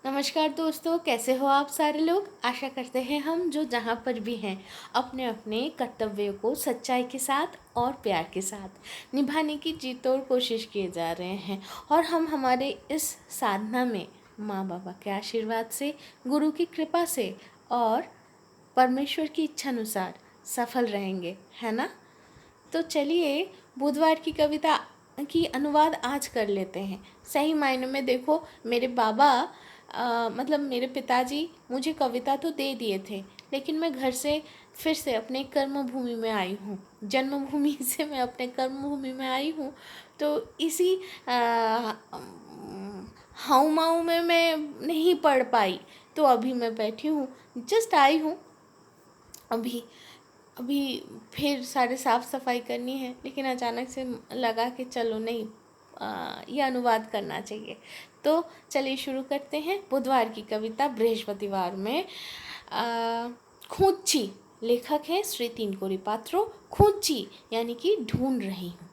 नमस्कार दोस्तों, कैसे हो आप सारे लोग। आशा करते हैं हम जो जहाँ पर भी हैं अपने अपने कर्तव्यों को सच्चाई के साथ और प्यार के साथ निभाने की जी तोड़ कोशिश किए जा रहे हैं। और हम हमारे इस साधना में माँ बाबा के आशीर्वाद से, गुरु की कृपा से और परमेश्वर की इच्छा अनुसार सफल रहेंगे, है ना। तो चलिए बुधवार की कविता की अनुवाद आज कर लेते हैं। सही मायने में देखो, मेरे बाबा मतलब मेरे पिताजी मुझे कविता तो दे दिए थे, लेकिन मैं घर से फिर से अपने कर्म भूमि में आई हूँ। जन्मभूमि से मैं अपने कर्म भूमि में आई हूँ। तो इसी हाउ माऊ में मैं नहीं पढ़ पाई, तो अभी मैं बैठी हूँ, जस्ट आई हूँ। अभी अभी फिर सारे साफ़ सफाई करनी है, लेकिन अचानक से लगा कि चलो नहीं, ये अनुवाद करना चाहिए। तो चलिए शुरू करते हैं। बुधवार की कविता बृहस्पतिवार में। खूंची, लेखक है श्री तीनकोरी पात्रो। खूंची यानी कि ढूंढ रही हूँ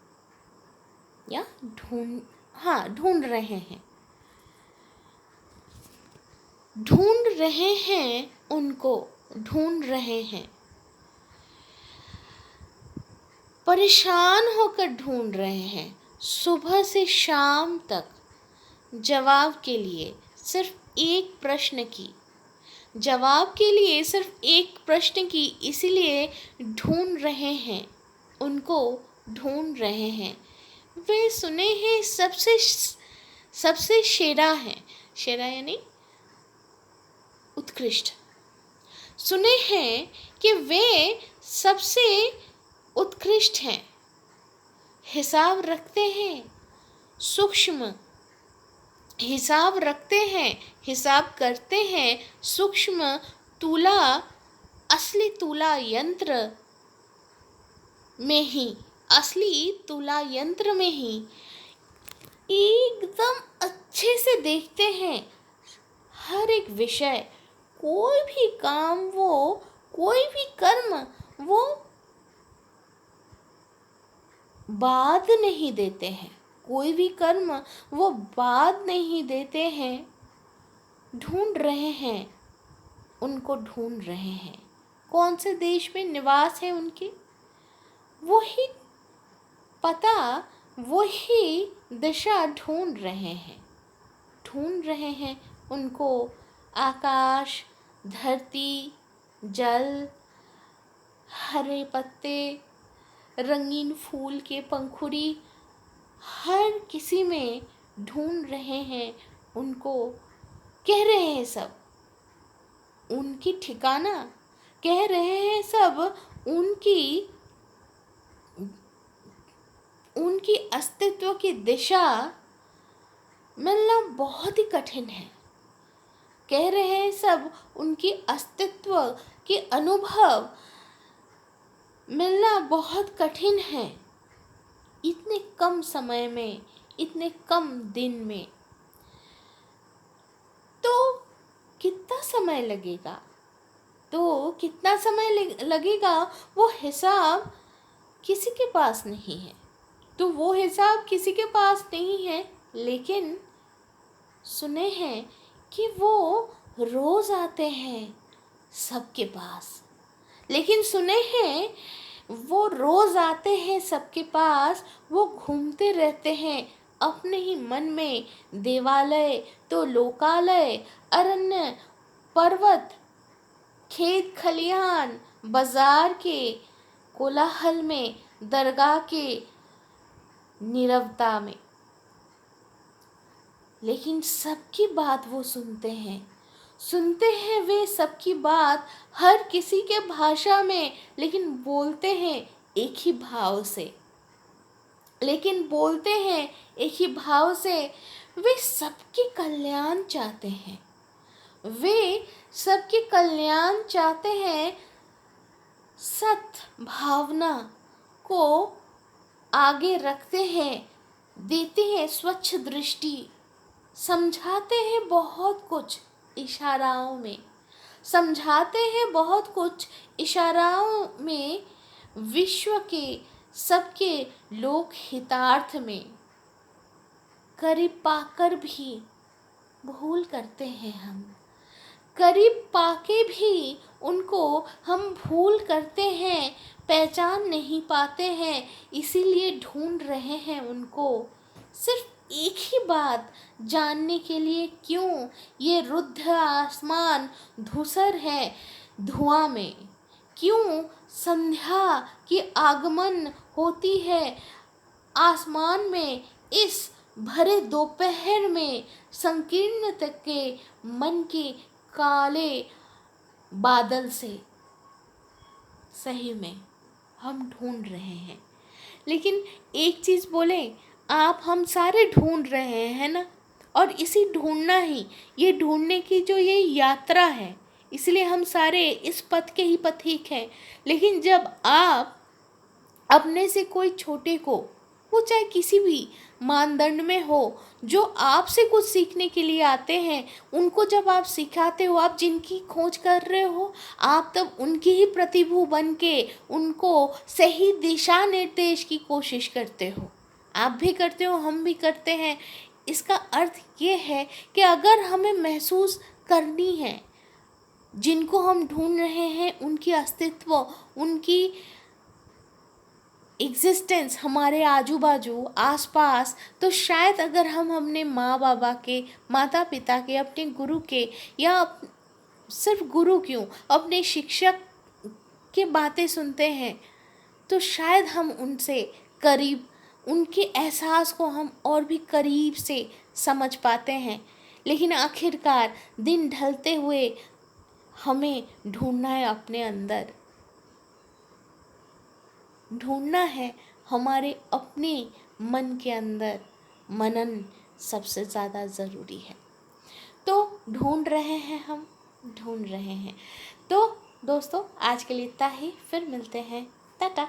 या ढूंढ रहे हैं। ढूंढ रहे हैं उनको, ढूंढ रहे हैं, परेशान होकर ढूंढ रहे हैं सुबह से शाम तक, जवाब के लिए सिर्फ एक प्रश्न की, जवाब के लिए सिर्फ एक प्रश्न की, इसीलिए ढूंढ रहे हैं उनको, ढूंढ रहे हैं। वे सुने हैं सबसे सबसे शेरा हैं, शेरा यानी उत्कृष्ट। सुने हैं कि वे सबसे उत्कृष्ट हैं, हिसाब रखते हैं सूक्ष्म, हिसाब रखते हैं, हिसाब करते हैं सूक्ष्म तुला, असली तुला यंत्र में ही, असली तुला यंत्र में ही एकदम अच्छे से देखते हैं हर एक विषय। कोई भी काम वो, कोई भी कर्म वो बाद नहीं देते हैं, कोई भी कर्म वो बाद नहीं देते हैं। ढूंढ रहे हैं उनको, ढूंढ रहे हैं। कौन से देश में निवास है उनके, वही पता, वही दिशा ढूंढ रहे हैं। ढूंढ रहे हैं उनको, आकाश, धरती, जल, हरे पत्ते, रंगीन फूल के पंखुड़ी, हर किसी में ढूंढ रहे हैं उनको। कह रहे हैं सब उनकी ठिकाना, कह रहे हैं सब उनकी उनकी अस्तित्व की दिशा मिलना बहुत ही कठिन है। कह रहे हैं सब उनकी अस्तित्व के अनुभव मिलना बहुत कठिन है, इतने कम समय में, इतने कम दिन में। तो कितना समय लगेगा, तो कितना समय लगेगा, वो हिसाब किसी के पास नहीं है। तो वो हिसाब किसी के पास नहीं है, लेकिन सुने हैं कि वो रोज आते हैं सबके पास। लेकिन सुने हैं वो रोज आते हैं सबके पास, वो घूमते रहते हैं अपने ही मन में, देवालय तो लोकालय, अरण्य पर्वत, खेत खलिहान, बाजार के कोलाहल में, दरगाह के नीरवता में। लेकिन सबकी बात वो सुनते हैं, सुनते हैं वे सबकी बात, हर किसी के भाषा में, लेकिन बोलते हैं एक ही भाव से, लेकिन बोलते हैं एक ही भाव से। वे सबके कल्याण चाहते हैं, वे सबके कल्याण चाहते हैं। सत भावना को आगे रखते हैं, देते हैं स्वच्छ दृष्टि, समझाते हैं बहुत कुछ इशाराओं में, समझाते हैं बहुत कुछ इशाराओं में, विश्व के सबके लोक हितार्थ में। करीब पाकर भी भूल करते हैं हम, करीब पाके भी उनको हम भूल करते हैं, पहचान नहीं पाते हैं, इसीलिए ढूंढ रहे हैं उनको। सिर्फ एक ही बात जानने के लिए, क्यों ये रुद्ध आसमान धूसर है धुआं में, क्यों संध्या की आगमन होती है आसमान में, इस भरे दोपहर में संकीर्ण तक के मन के काले बादल से। सही में हम ढूंढ रहे हैं, लेकिन एक चीज़ बोले, आप हम सारे ढूंढ रहे हैं ना, और इसी ढूंढना ही, ये ढूंढने की जो ये यात्रा है, इसलिए हम सारे इस पथ के ही पथिक हैं। लेकिन जब आप अपने से कोई छोटे को, वो चाहे किसी भी मानदंड में हो, जो आपसे कुछ सीखने के लिए आते हैं, उनको जब आप सिखाते हो, आप जिनकी खोज कर रहे हो, आप तब उनकी ही प्रतिभू बन के उनको सही दिशा निर्देश की कोशिश करते हो। आप भी करते हो, हम भी करते हैं। इसका अर्थ ये है कि अगर हमें महसूस करनी है जिनको हम ढूंढ रहे हैं, उनकी अस्तित्व, उनकी एग्जिस्टेंस हमारे आजू बाजू आसपास, तो शायद अगर हम अपने माँ बाबा के, माता पिता के, अपने गुरु के, या सिर्फ गुरु क्यों, अपने शिक्षक के बातें सुनते हैं, तो शायद हम उनसे करीब, उनके एहसास को हम और भी करीब से समझ पाते हैं। लेकिन आखिरकार दिन ढलते हुए हमें ढूंढना है अपने अंदर, ढूंढना है हमारे अपने मन के अंदर। मनन सबसे ज़्यादा ज़रूरी है। तो ढूंढ रहे हैं हम, ढूंढ रहे हैं। तो दोस्तों, आज के लिए इतना ही, फिर मिलते हैं, टाटा।